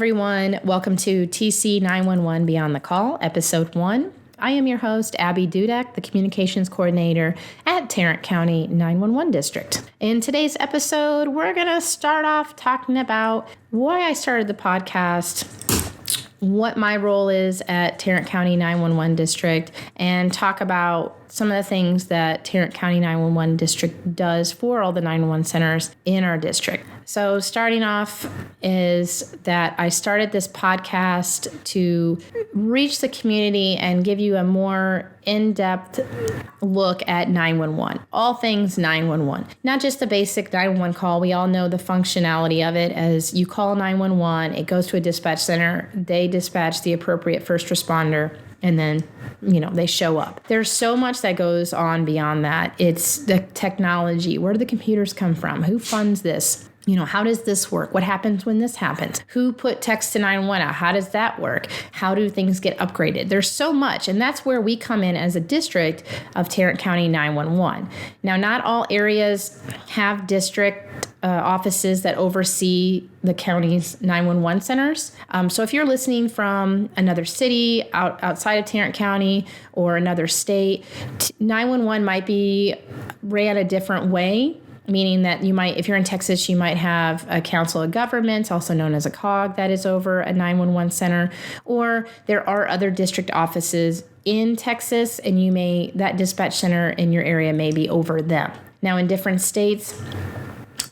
everyone. Welcome to TC911 Beyond the Call, Episode 1. I am your host, Abbey Dudek, the Communications Coordinator at Tarrant County 911 District. In today's episode, we're going to start off talking about why I started the podcast, what my role is at Tarrant County 911 District, and talk about some of the things that Tarrant County 911 District does for all the 911 centers in our district. So starting off is that I started this podcast to reach the community and give you a more in-depth look at 911, all things 911, not just the basic 911 call. We all know the functionality of it. As you call 911, it goes to a dispatch center, they dispatch the appropriate first responder, and then, they show up. There's so much that goes on beyond that. It's the technology. Where do the computers come from? Who funds this? How does this work? What happens when this happens? Who put text to 911 out? How does that work? How do things get upgraded? There's so much, and that's where we come in as a district of Tarrant County 911. Now, not all areas have district offices that oversee the county's 911 centers. So if you're listening from another city outside of Tarrant County or another state, 911 might be ran a different way. Meaning that if you're in Texas, you might have a council of governments, also known as a COG, that is over a 911 center, or there are other district offices in Texas, and that dispatch center in your area may be over them. Now, in different states,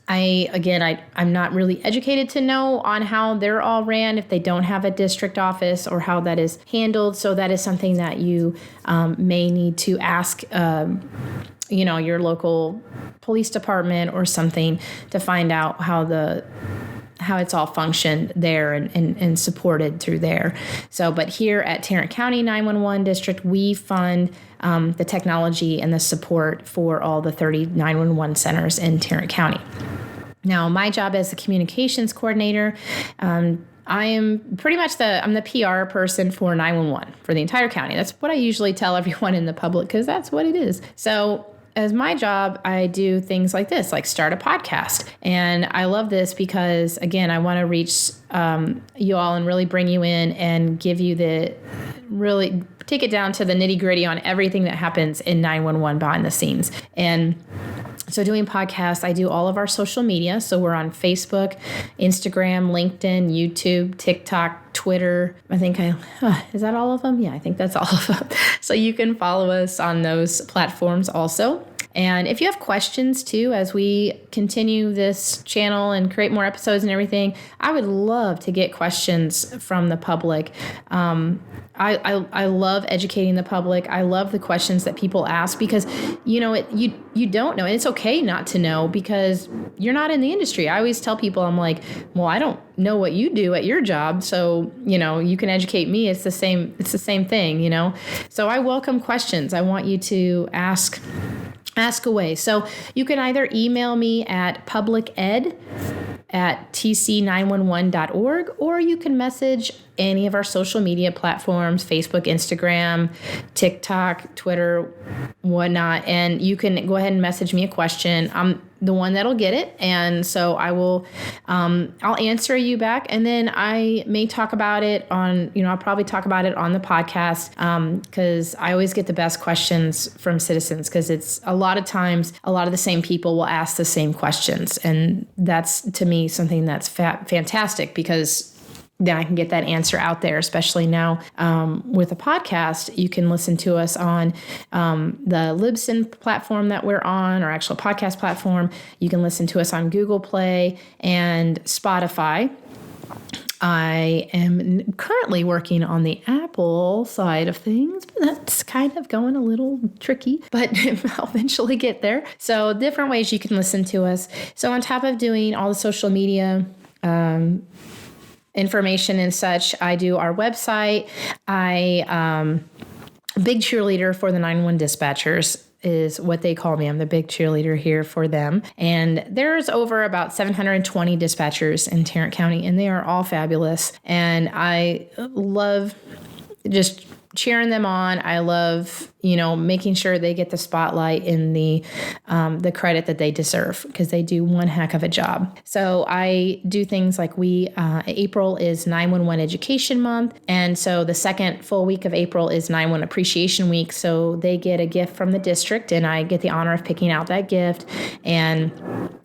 I'm not really educated to know on how they're all ran, if they don't have a district office or how that is handled. So that is something that you may need to ask your local police department or something to find out how it's all functioned there and supported through there. So, but here at Tarrant County 911 District, we fund the technology and the support for all the 30 911 centers in Tarrant County. Now, my job as a communications coordinator, I am pretty much I'm the PR person for 911 for the entire county. That's what I usually tell everyone in the public because that's what it is. So as my job, I do things like this, like start a podcast. And I love this because, again, I want to reach you all and really bring you in and give you really take it down to the nitty gritty on everything that happens in 911 behind the scenes. And so doing podcasts, I do all of our social media. So we're on Facebook, Instagram, LinkedIn, YouTube, TikTok, Twitter. Is that all of them? Yeah, I think that's all of them. So you can follow us on those platforms also. And if you have questions too, as we continue this channel and create more episodes and everything, I would love to get questions from the public. I love educating the public. I love the questions that people ask because, you don't know. And it's okay not to know because you're not in the industry. I always tell people, I'm like, well, I don't know what you do at your job. So, you can educate me. It's the same thing, So I welcome questions. I want you to ask away. So you can either email me at publiced@tc911.org, or you can message any of our social media platforms, Facebook, Instagram, TikTok, Twitter, whatnot. And you can go ahead and message me a question. I'm the one that'll get it. And so I will, I'll answer you back. And then I may talk about it I'll probably talk about it on the podcast because I always get the best questions from citizens because it's a lot of times, a lot of the same people will ask the same questions. And that's, to me, something that's fantastic because then I can get that answer out there, especially now with a podcast. You can listen to us on the Libsyn platform that we're on, our actual podcast platform. You can listen to us on Google Play and Spotify. I am currently working on the Apple side of things, but that's kind of going a little tricky, but I'll eventually get there. So different ways you can listen to us. So on top of doing all the social media information and such, I do our website. Big cheerleader for the 911 dispatchers is what they call me. I'm the big cheerleader here for them. And there's over about 720 dispatchers in Tarrant County, and they are all fabulous. And I love just cheering them on. I love, making sure they get the spotlight and the credit that they deserve, because they do one heck of a job. So I do things like April is 911 Education Month. And so the second full week of April is 911 Appreciation Week. So they get a gift from the district, and I get the honor of picking out that gift. And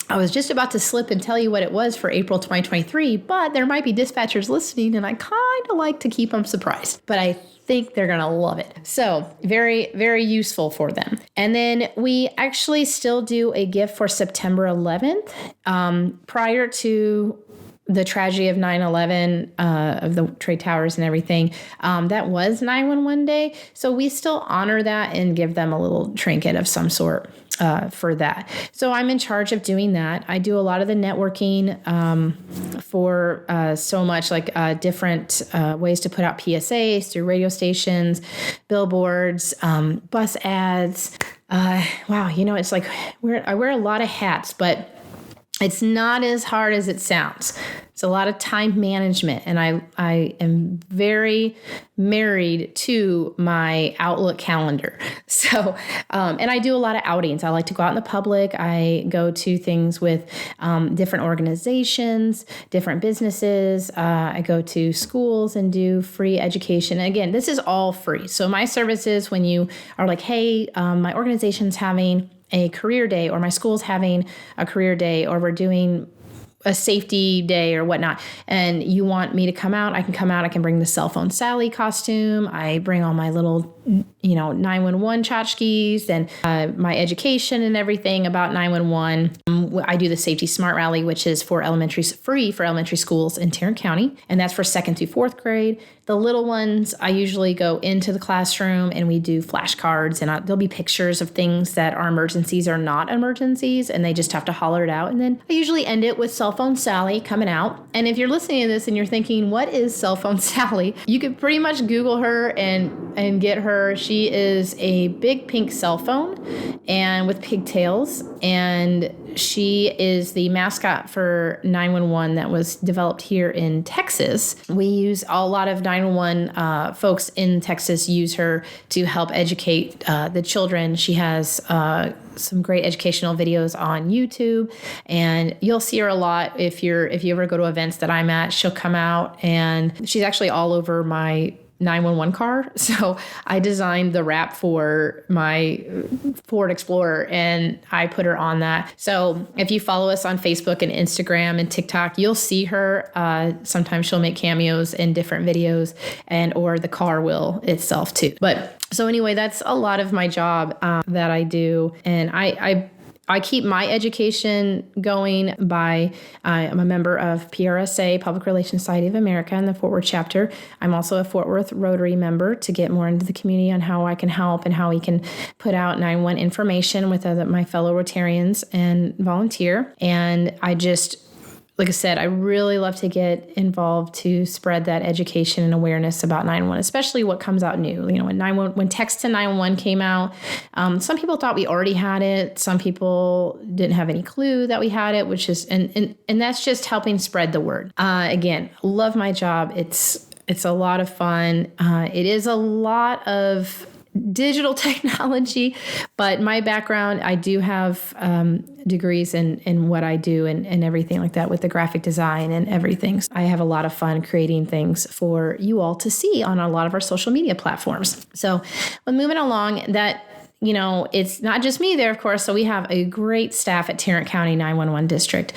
I was just about to slip and tell you what it was for April 2023, but there might be dispatchers listening, and I kind of like to keep them surprised. But I think they're going to love it. So very, very useful for them. And then we actually still do a gift for September 11th. Prior to the tragedy of 9/11, of the trade towers and everything, that was 911 Day. So we still honor that and give them a little trinket of some sort for that. So I'm in charge of doing that. I do a lot of the networking for so much, like different ways to put out PSAs through radio stations, billboards, bus ads. Wow, it's like I wear a lot of hats, but it's not as hard as it sounds. It's a lot of time management, and I am very married to my Outlook calendar. So, and I do a lot of outings. I like to go out in the public. I go to things with different organizations, different businesses. I go to schools and do free education. And again, this is all free. So my services, when you are like, hey, my organization's having a career day, or my school's having a career day, or we're doing a safety day or whatnot, and you want me to come out, I can come out. I can bring the cell phone Sally costume. I bring all my little, 911 tchotchkes and my education and everything about 911. I do the Safety Smart Rally, which is free for elementary schools in Tarrant County, and that's for 2nd through 4th grade. The little ones, I usually go into the classroom and we do flashcards, and there'll be pictures of things that are emergencies or not emergencies, and they just have to holler it out. And then I usually end it with Cell Phone Sally coming out. And if you're listening to this and you're thinking, what is Cell Phone Sally? You could pretty much Google her and get her. She is a big pink cell phone and with pigtails, and she is the mascot for 911 that was developed here in Texas. We use a lot of 911 folks in Texas use her to help educate the children. She has some great educational videos on YouTube, and you'll see her a lot if you ever go to events that I'm at. She'll come out, and she's actually all over my 911 car. So I designed the wrap for my Ford Explorer, and I put her on that. So if you follow us on Facebook and Instagram and TikTok, you'll see her. Sometimes she'll make cameos in different videos, or the car will itself too. But so anyway, that's a lot of my job that I do. And I keep my education going by, I'm a member of PRSA, Public Relations Society of America, in the Fort Worth chapter. I'm also a Fort Worth Rotary member to get more into the community on how I can help and how we can put out 911 information with my fellow Rotarians and volunteer. And like I said, I really love to get involved to spread that education and awareness about 911, especially what comes out new. When text to 911 came out, some people thought we already had it. Some people didn't have any clue that we had it, which is, and that's just helping spread the word. Again, love my job. It's a lot of fun. It is a lot of digital technology, but my background, I do have degrees in what I do and everything like that with the graphic design and everything. So I have a lot of fun creating things for you all to see on a lot of our social media platforms. So when moving along, that it's not just me there, of course. So we have a great staff at Tarrant County 911 District.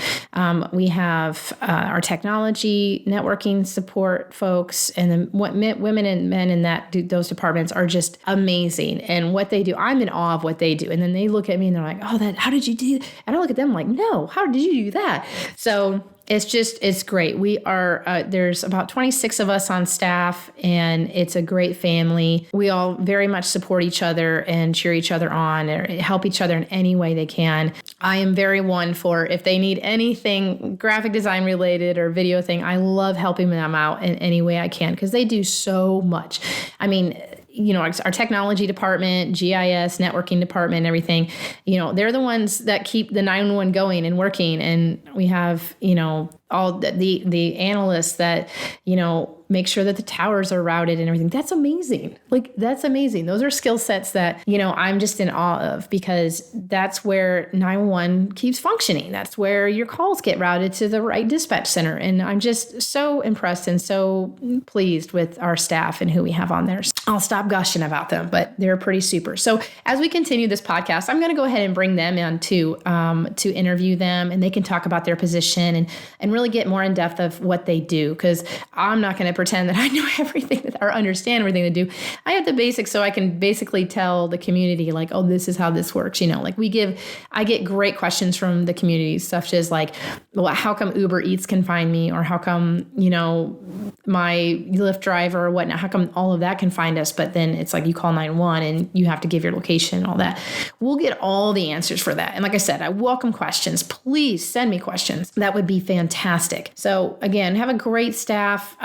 We have our technology, networking support folks, and then women and men in those departments are just amazing. And what they do, I'm in awe of what they do. And then they look at me and they're like, oh, how did you do that? And I look at them like, no, how did you do that? So it's great. We are, there's about 26 of us on staff, and it's a great family. We all very much support each other and cheer each other on or help each other in any way they can. I am very one for if they need anything graphic design related or video thing, I love helping them out in any way I can because they do so much. I mean, our technology department, GIS, networking department, everything, they're the ones that keep the 911 going and working. And we have, all the analysts that, make sure that the towers are routed and everything. That's amazing. Like, that's amazing. Those are skill sets that, I'm just in awe of, because that's where 911 keeps functioning. That's where your calls get routed to the right dispatch center. And I'm just so impressed and so pleased with our staff and who we have on there. I'll stop gushing about them, but they're pretty super. So as we continue this podcast, I'm going to go ahead and bring them in to interview them, and they can talk about their position and really get more in depth of what they do, because I'm not going to pretend that I know everything or understand everything they do. I have the basics, so I can basically tell the community, like, oh, this is how this works. I get great questions from the community, such as like, well, how come Uber Eats can find me? Or how come, my Lyft driver or whatnot, how come all of that can find us? But then it's like you call 911 and you have to give your location and all that. We'll get all the answers for that. And like I said, I welcome questions. Please send me questions. That would be fantastic. So again, have a great staff.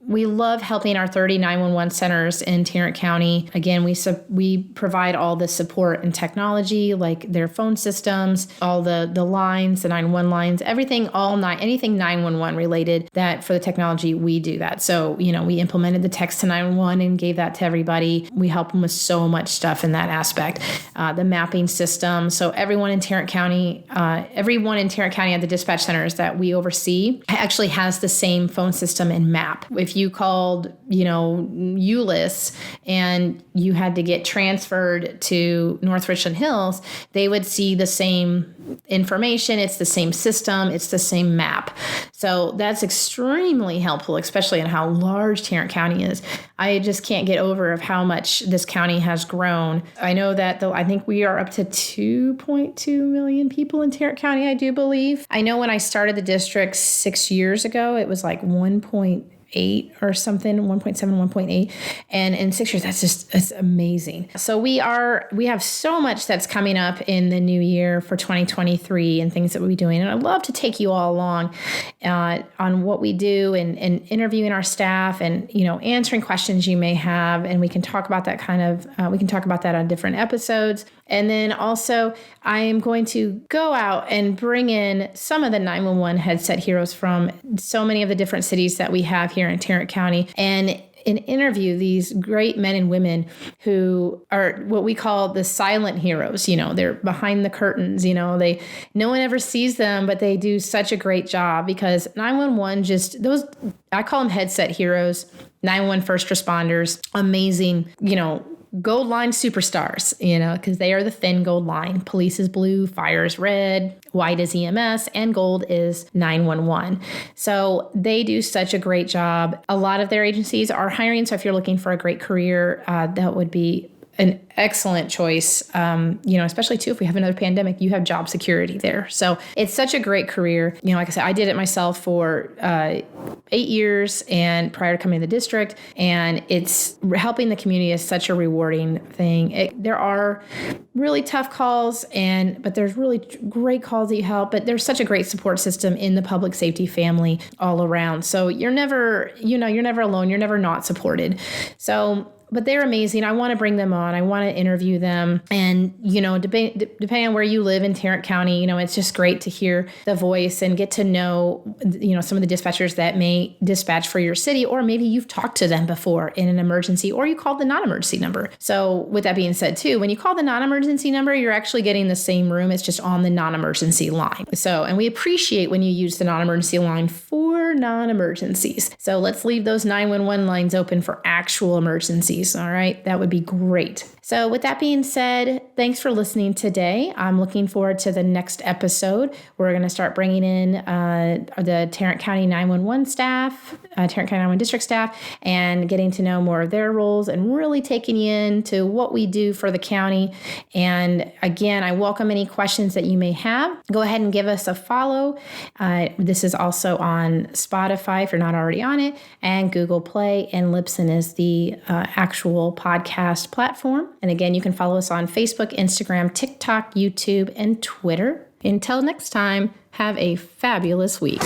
We love helping our 30 911 centers in Tarrant County. Again, we provide all the support and technology, like their phone systems, all the lines, the 911 lines, everything, anything 911 related. That for the technology, we do that. So, we implemented the text to 911 and gave that to everybody. We help them with so much stuff in that aspect. The mapping system. So everyone in Tarrant County at the dispatch centers that we oversee actually has the same phone system and map. If you called, Euless and you had to get transferred to North Richland Hills, they would see the same information. It's the same system. It's the same map. So that's extremely helpful, especially in how large Tarrant County is. I just can't get over of how much this county has grown. I know that I think we are up to 2.2 million people in Tarrant County, I do believe. I know when I started the district 6 years ago, it was like 1.8 or something, 1.7, 1.8. And in 6 years, it's amazing. So we have so much that's coming up in the new year for 2023 and things that we'll be doing. And I'd love to take you all along on what we do and interviewing our staff and, answering questions you may have. And we can talk about that on different episodes. And then also, I am going to go out and bring in some of the 911 headset heroes from so many of the different cities that we have here in Tarrant County and interview these great men and women who are what we call the silent heroes. They're behind the curtains. No one ever sees them, but they do such a great job, because 911 I call them headset heroes, 911 first responders, amazing, gold line superstars, because they are the thin gold line. Police is blue, fire is red, white is EMS, and gold is 911. So they do such a great job. A lot of their agencies are hiring. So if you're looking for a great career, that would be an excellent choice, especially too, if we have another pandemic, you have job security there. So it's such a great career. Like I said, I did it myself for 8 years and prior to coming to the district, and it's helping the community is such a rewarding thing. There are really tough calls but there's really great calls that you help, but there's such a great support system in the public safety family all around. So you're never alone. You're never not supported. But they're amazing. I want to bring them on. I want to interview them. And, depending on where you live in Tarrant County, it's just great to hear the voice and get to know, some of the dispatchers that may dispatch for your city, or maybe you've talked to them before in an emergency, or you called the non-emergency number. So with that being said, too, when you call the non-emergency number, you're actually getting the same room. It's just on the non-emergency line. And we appreciate when you use the non-emergency line for non-emergencies. So let's leave those 911 lines open for actual emergencies. All right. That would be great. So with that being said, thanks for listening today. I'm looking forward to the next episode. We're going to start bringing in the Tarrant County 911 staff, Tarrant County 911 district staff, and getting to know more of their roles and really taking you into what we do for the county. And again, I welcome any questions that you may have. Go ahead and give us a follow. This is also on Spotify if you're not already on it, and Google Play, and Libsyn is the actual podcast platform. And again, you can follow us on Facebook, Instagram, TikTok, YouTube, and Twitter. Until next time, have a fabulous week.